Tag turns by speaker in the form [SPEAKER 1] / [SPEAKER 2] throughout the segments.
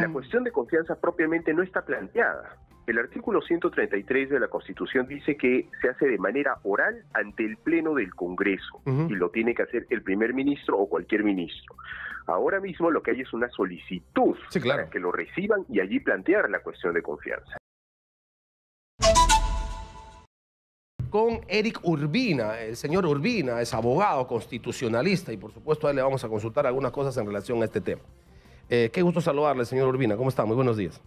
[SPEAKER 1] La cuestión de confianza propiamente no está planteada. El artículo 133 de la Constitución dice que se hace de manera oral ante el Pleno del Congreso y lo tiene que hacer el primer ministro o cualquier ministro. Ahora mismo lo que hay es una solicitud para que lo reciban y allí plantear la cuestión de confianza.
[SPEAKER 2] Con Eric Urbina. El señor Urbina es abogado constitucionalista y por supuesto a él le vamos a consultar algunas cosas en relación a este tema. Qué gusto saludarle, señor Urbina. ¿Cómo está? Muy buenos días.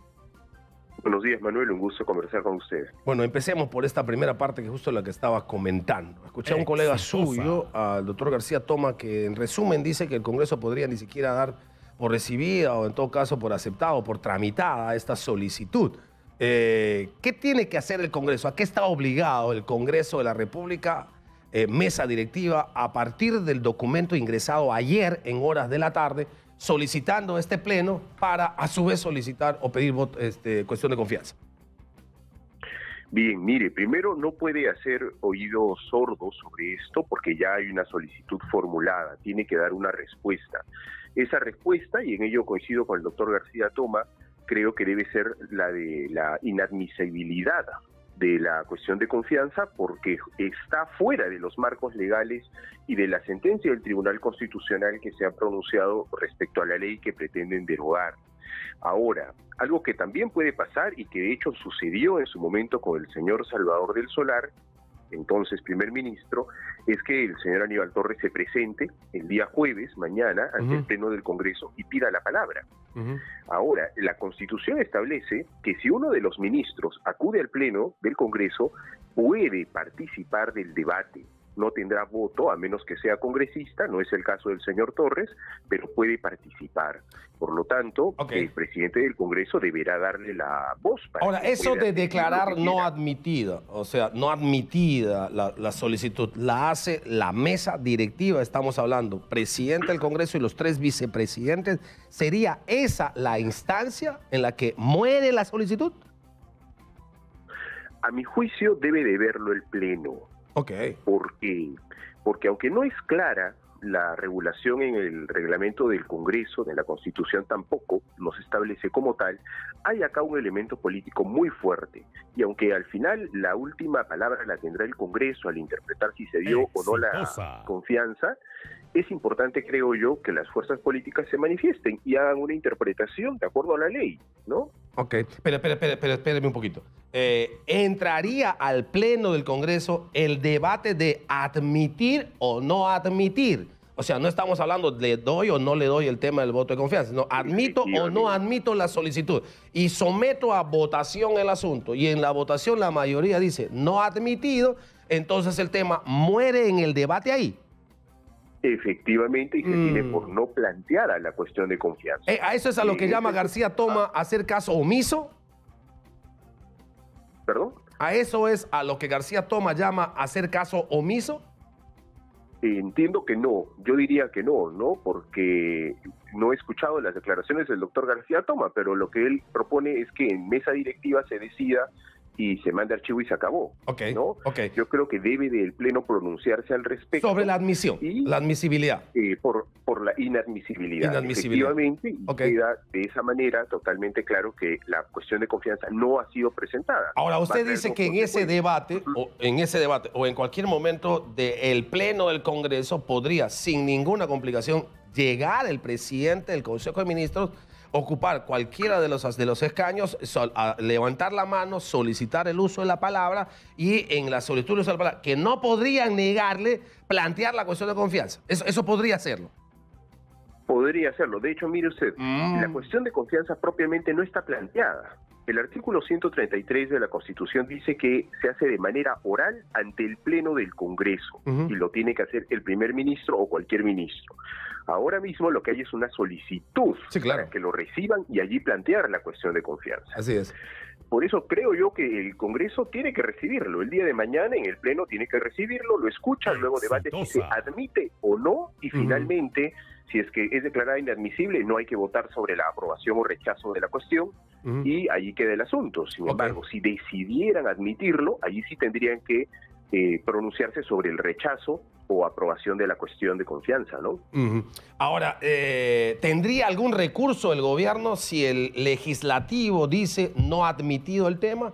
[SPEAKER 1] Buenos días, Manuel. Un gusto conversar con usted.
[SPEAKER 2] Bueno, empecemos por esta primera parte que es justo la que estaba comentando. Escuché a un colega suyo, al doctor García Toma, que en resumen dice que el Congreso podría ni siquiera dar por recibida o en todo caso por aceptada o por tramitada esta solicitud. ¿Qué tiene que hacer el Congreso? ¿A qué está obligado el Congreso de la República, mesa directiva, a partir del documento ingresado ayer en horas de la tarde, solicitando este pleno para a su vez solicitar o pedir cuestión de confianza?
[SPEAKER 1] Bien, mire, primero no puede hacer oídos sordos sobre esto porque ya hay una solicitud formulada, tiene que dar una respuesta. Esa respuesta, y en ello coincido con el doctor García Toma, creo que debe ser la de la inadmisibilidad de la cuestión de confianza porque está fuera de los marcos legales y de la sentencia del Tribunal Constitucional que se ha pronunciado respecto a la ley que pretenden derogar. Ahora, algo que también puede pasar y que de hecho sucedió en su momento con el señor Salvador del Solar, entonces primer ministro, es que el señor Aníbal Torres se presente el día jueves, mañana, ante el Pleno del Congreso y pida la palabra. Ahora, la Constitución establece que si uno de los ministros acude al Pleno del Congreso, puede participar del debate. No tendrá voto, a menos que sea congresista, no es el caso del señor Torres, pero puede participar. Por lo tanto, el presidente del Congreso deberá darle la voz.
[SPEAKER 2] Ahora, eso de declarar no admitida, o sea, no admitida la solicitud, la hace la mesa directiva, estamos hablando, presidente del Congreso y los 3 vicepresidentes. ¿Sería esa la instancia en la que muere la solicitud?
[SPEAKER 1] A mi juicio, debe de verlo el Pleno. Porque aunque no es clara la regulación en el reglamento del Congreso, de la Constitución tampoco nos establece como tal, hay acá un elemento político muy fuerte. Y aunque al final la última palabra la tendrá el Congreso al interpretar si se dio o no la confianza, es importante, creo yo, que las fuerzas políticas se manifiesten y hagan una interpretación de acuerdo a la ley, ¿no?
[SPEAKER 2] Espéreme un poquito. ¿Entraría al Pleno del Congreso el debate de admitir o no admitir? O sea, no estamos hablando de le doy o no le doy el tema del voto de confianza, no, admito o no admito la solicitud y someto a votación el asunto y en la votación la mayoría dice no admitido, entonces el tema muere en el debate ahí.
[SPEAKER 1] Efectivamente, y se tiene por no plantear a la cuestión de confianza.
[SPEAKER 2] ¿A eso es a lo que llama García Toma hacer caso omiso?
[SPEAKER 1] ¿Perdón?
[SPEAKER 2] ¿A eso es a lo que García Toma llama hacer caso omiso?
[SPEAKER 1] Entiendo que no, yo diría que no, porque no he escuchado las declaraciones del doctor García Toma, pero lo que él propone es que en mesa directiva se decida y se manda archivo y se acabó. ¿No? Yo creo que debe del Pleno pronunciarse al respecto.
[SPEAKER 2] Sobre la admisión, la admisibilidad.
[SPEAKER 1] Por la inadmisibilidad. Efectivamente, y queda de esa manera totalmente claro que la cuestión de confianza no ha sido presentada.
[SPEAKER 2] Ahora, usted dice que en ese debate, o en cualquier momento del Pleno del Congreso podría, sin ninguna complicación, llegar el presidente del Consejo de Ministros, ocupar cualquiera de los escaños, levantar la mano, solicitar el uso de la palabra y en la solicitud de uso de la palabra, que no podrían negarle, plantear la cuestión de confianza. Eso podría hacerlo.
[SPEAKER 1] Podría hacerlo. De hecho, mire usted, la cuestión de confianza propiamente no está planteada. El artículo 133 de la Constitución dice que se hace de manera oral ante el Pleno del Congreso y lo tiene que hacer el primer ministro o cualquier ministro. Ahora mismo lo que hay es una solicitud para que lo reciban y allí plantear la cuestión de confianza.
[SPEAKER 2] Así es.
[SPEAKER 1] Por eso creo yo que el Congreso tiene que recibirlo. El día de mañana en el Pleno tiene que recibirlo, lo escucha, luego debate si se admite o no y finalmente, si es que es declarada inadmisible, no hay que votar sobre la aprobación o rechazo de la cuestión y allí queda el asunto. Sin embargo, si decidieran admitirlo, allí sí tendrían que pronunciarse sobre el rechazo o aprobación de la cuestión de confianza, ¿no?
[SPEAKER 2] Ahora, ¿tendría algún recurso el gobierno si el legislativo dice no ha admitido el tema?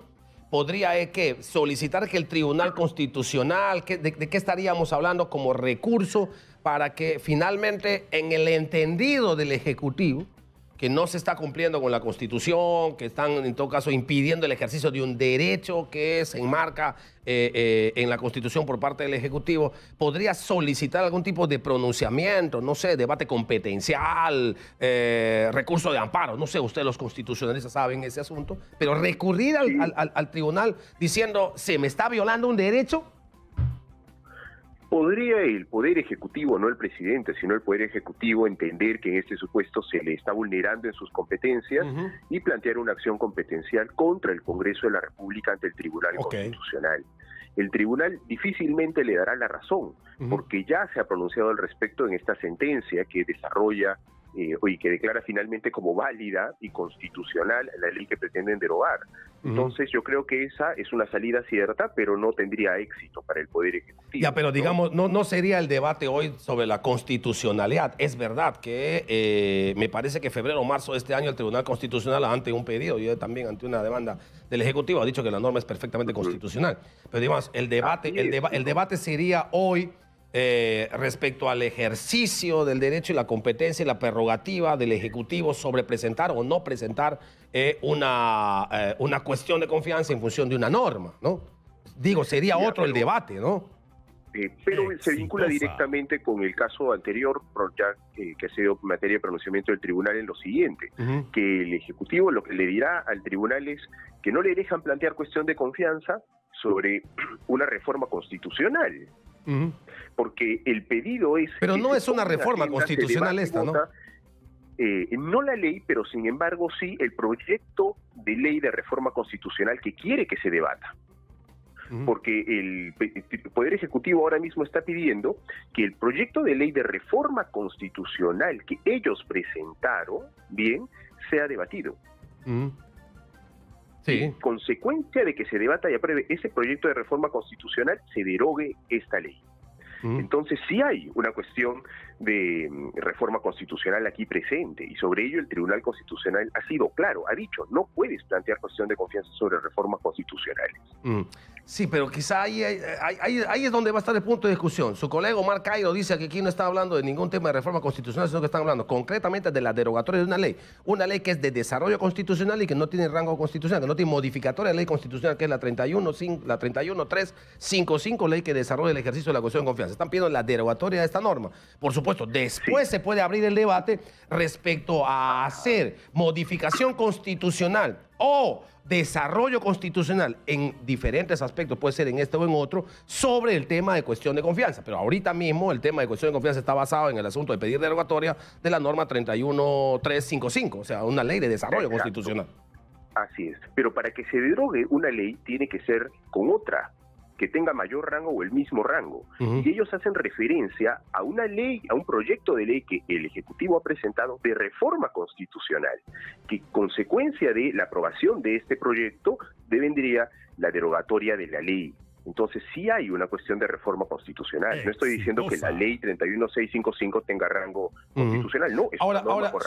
[SPEAKER 2] ¿Podría ¿qué? Solicitar que el Tribunal Constitucional, de qué estaríamos hablando como recurso para que finalmente en el entendido del Ejecutivo, que no se está cumpliendo con la Constitución, que están en todo caso impidiendo el ejercicio de un derecho que se enmarca en la Constitución por parte del Ejecutivo, podría solicitar algún tipo de pronunciamiento, no sé, debate competencial, recurso de amparo, no sé, ustedes los constitucionalistas saben ese asunto, pero recurrir al tribunal diciendo, ¿se me está violando un derecho?
[SPEAKER 1] ¿Podría el Poder Ejecutivo, no el presidente, sino el Poder Ejecutivo, entender que en este supuesto se le está vulnerando en sus competencias y plantear una acción competencial contra el Congreso de la República ante el Tribunal Constitucional? El tribunal difícilmente le dará la razón, porque ya se ha pronunciado al respecto en esta sentencia que desarrolla y que declara finalmente como válida y constitucional la ley que pretenden derogar. Entonces yo creo que esa es una salida cierta, pero no tendría éxito para el Poder Ejecutivo.
[SPEAKER 2] Ya, pero digamos, no sería el debate hoy sobre la constitucionalidad. Es verdad que me parece que febrero o marzo de este año el Tribunal Constitucional, ante un pedido, yo también ante una demanda del Ejecutivo, ha dicho que la norma es perfectamente constitucional. Pero digamos, el debate sería hoy respecto al ejercicio del derecho y la competencia y la prerrogativa del Ejecutivo sobre presentar o no presentar una cuestión de confianza en función de una norma, ¿no? Digo, sería otro el debate, ¿no?
[SPEAKER 1] Pero se vincula directamente con el caso anterior, ya que ha sido materia de pronunciamiento del tribunal en lo siguiente, que el Ejecutivo lo que le dirá al tribunal es que no le dejan plantear cuestión de confianza sobre una reforma constitucional. Porque el pedido es...
[SPEAKER 2] Pero no es una reforma constitucional esta, ¿no?
[SPEAKER 1] No la ley, pero sin embargo sí el proyecto de ley de reforma constitucional que quiere que se debata. Porque el Poder Ejecutivo ahora mismo está pidiendo que el proyecto de ley de reforma constitucional que ellos presentaron, bien, sea debatido.
[SPEAKER 2] Sí.
[SPEAKER 1] En consecuencia de que se debata y apruebe ese proyecto de reforma constitucional, se derogue esta ley. Entonces sí hay una cuestión de reforma constitucional aquí presente, y sobre ello el Tribunal Constitucional ha sido claro, ha dicho, no puedes plantear cuestión de confianza sobre reformas constitucionales.
[SPEAKER 2] Sí, pero quizá ahí es donde va a estar el punto de discusión. Su colega Omar Cairo dice que aquí no está hablando de ningún tema de reforma constitucional, sino que están hablando concretamente de la derogatoria de una ley que es de desarrollo constitucional y que no tiene rango constitucional, que no tiene modificatoria de ley constitucional, que es la 31.355, ley que desarrolla el ejercicio de la cuestión de confianza. Están pidiendo la derogatoria de esta norma. Por supuesto, después se puede abrir el debate respecto a hacer modificación constitucional o desarrollo constitucional en diferentes aspectos, puede ser en este o en otro, sobre el tema de cuestión de confianza. Pero ahorita mismo el tema de cuestión de confianza está basado en el asunto de pedir derogatoria de la norma 31.355, o sea, una ley de desarrollo constitucional.
[SPEAKER 1] Así es. Pero para que se derogue una ley tiene que ser con otra que tenga mayor rango o el mismo rango. Y ellos hacen referencia a una ley, a un proyecto de ley que el Ejecutivo ha presentado de reforma constitucional, que consecuencia de la aprobación de este proyecto vendría la derogatoria de la ley. Entonces sí hay una cuestión de reforma constitucional. No estoy diciendo que la ley 31.655 tenga rango constitucional, no. Es
[SPEAKER 2] ahora,
[SPEAKER 1] rango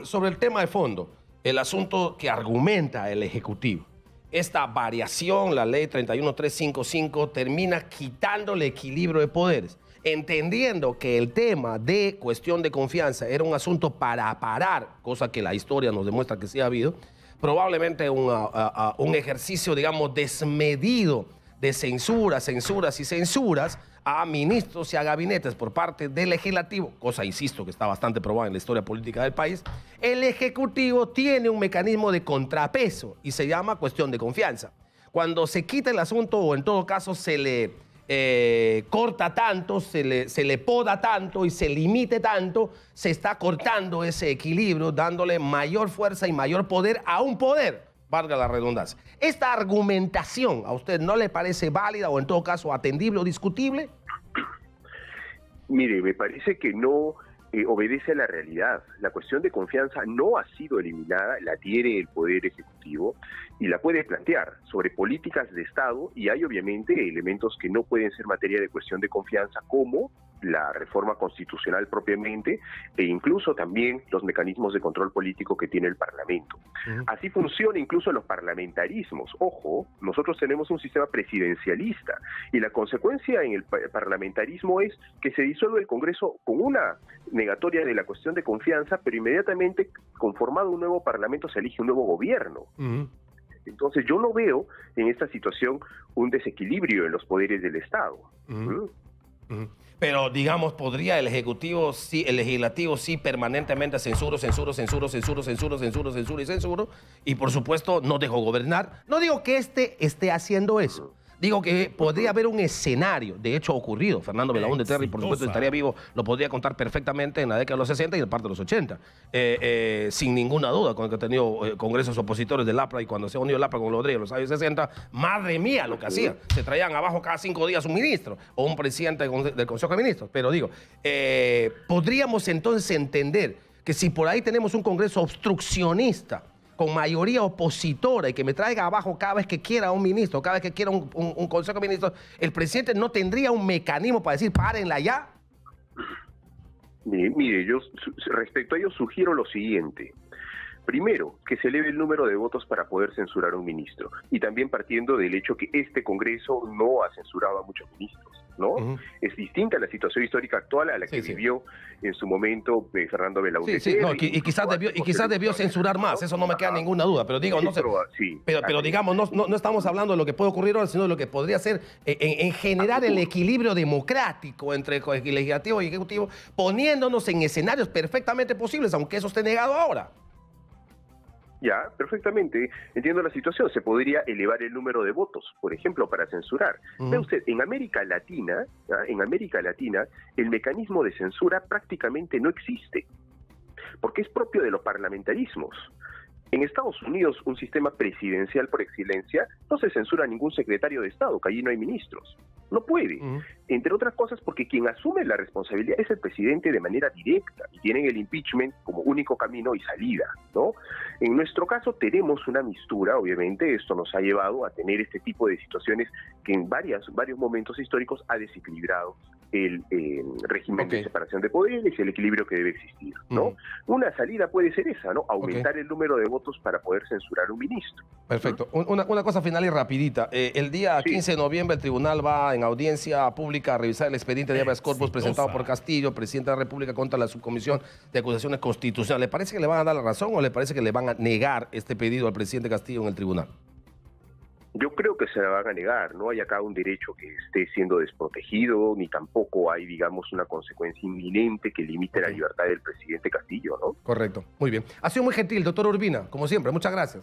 [SPEAKER 2] sobre el tema de fondo, el asunto que argumenta el Ejecutivo. Esta variación, la ley 31.355, termina quitando el equilibrio de poderes, entendiendo que el tema de cuestión de confianza era un asunto para parar, cosa que la historia nos demuestra que sí ha habido, probablemente un ejercicio, digamos, desmedido de censuras a ministros y a gabinetes por parte del Legislativo, cosa, insisto, que está bastante probada en la historia política del país. El Ejecutivo tiene un mecanismo de contrapeso y se llama cuestión de confianza. Cuando se quita el asunto, o en todo caso se le corta tanto, se le poda tanto y se limite tanto, se está cortando ese equilibrio, dándole mayor fuerza y mayor poder a un poder, valga la redundancia. ¿Esta argumentación a usted no le parece válida o en todo caso atendible o discutible?
[SPEAKER 1] Mire, me parece que no obedece a la realidad. La cuestión de confianza no ha sido eliminada, la tiene el Poder Ejecutivo y la puede plantear sobre políticas de Estado, y hay obviamente elementos que no pueden ser materia de cuestión de confianza, como la reforma constitucional propiamente, e incluso también los mecanismos de control político que tiene el Parlamento. Así funciona incluso los parlamentarismos. Ojo, nosotros tenemos un sistema presidencialista y la consecuencia en el parlamentarismo es que se disuelve el Congreso con una negatoria de la cuestión de confianza, pero inmediatamente, conformado un nuevo Parlamento, se elige un nuevo gobierno. Entonces yo no veo en esta situación un desequilibrio en los poderes del Estado.
[SPEAKER 2] Pero, digamos, ¿podría el Ejecutivo, sí, el Legislativo, sí, permanentemente censuro, y por supuesto no dejó gobernar? No digo que esté haciendo eso. Digo que podría haber un escenario, de hecho ocurrido. Fernando Belaúnde Terry, por supuesto, estaría vivo, lo podría contar perfectamente en la década de los 60 y en parte de los 80. Sin ninguna duda, con el que ha tenido congresos opositores del APRA, y cuando se ha unido el APRA con Rodríguez en los años 60, madre mía lo que hacían. Se traían abajo cada 5 días un ministro o un presidente del Consejo de Ministros. Pero digo, podríamos entonces entender que si por ahí tenemos un congreso obstruccionista, con mayoría opositora, y que me traiga abajo cada vez que quiera un ministro, cada vez que quiera un consejo de ministros, el presidente no tendría un mecanismo para decir, párenla ya.
[SPEAKER 1] Mire, yo respecto a ello sugiero lo siguiente. Primero, que se eleve el número de votos para poder censurar a un ministro. Y también partiendo del hecho que este Congreso no ha censurado a muchos ministros, ¿no? Es distinta la situación histórica actual a la que vivió en su momento Fernando Belaúnde.
[SPEAKER 2] No, y quizás debió censurar más, eso no me queda ninguna duda. Pero digo, no sé, pero digamos, no estamos hablando de lo que puede ocurrir ahora, sino de lo que podría ser en generar el equilibrio democrático entre el legislativo y el ejecutivo, poniéndonos en escenarios perfectamente posibles, aunque eso esté negado ahora.
[SPEAKER 1] Ya, perfectamente. Entiendo la situación. Se podría elevar el número de votos, por ejemplo, para censurar. Ve usted, en América Latina, el mecanismo de censura prácticamente no existe, porque es propio de los parlamentarismos. En Estados Unidos, un sistema presidencial por excelencia, no se censura a ningún secretario de Estado, que allí no hay ministros. No puede. Entre otras cosas porque quien asume la responsabilidad es el presidente de manera directa, y tienen el impeachment como único camino y salida, ¿no? En nuestro caso tenemos una mistura, obviamente. Esto nos ha llevado a tener este tipo de situaciones que en varios momentos históricos ha desequilibrado el régimen de separación de poderes y el equilibrio que debe existir, ¿no? Una salida puede ser esa, ¿no? Aumentar el número de votos para poder censurar un ministro.
[SPEAKER 2] Perfecto. Una cosa final y rapidita. El día 15 de noviembre el tribunal va en audiencia pública a revisar el expediente de habeas corpus presentado por Castillo, presidente de la República, contra la subcomisión de acusaciones constitucionales. ¿Le parece que le van a dar la razón o le parece que le van a negar este pedido al presidente Castillo en el tribunal?
[SPEAKER 1] Yo creo que se la van a negar. No hay acá un derecho que esté siendo desprotegido, ni tampoco hay, digamos, una consecuencia inminente que limite la libertad del presidente Castillo, ¿no?
[SPEAKER 2] Correcto. Muy bien. Ha sido muy gentil, doctor Urbina, como siempre. Muchas gracias.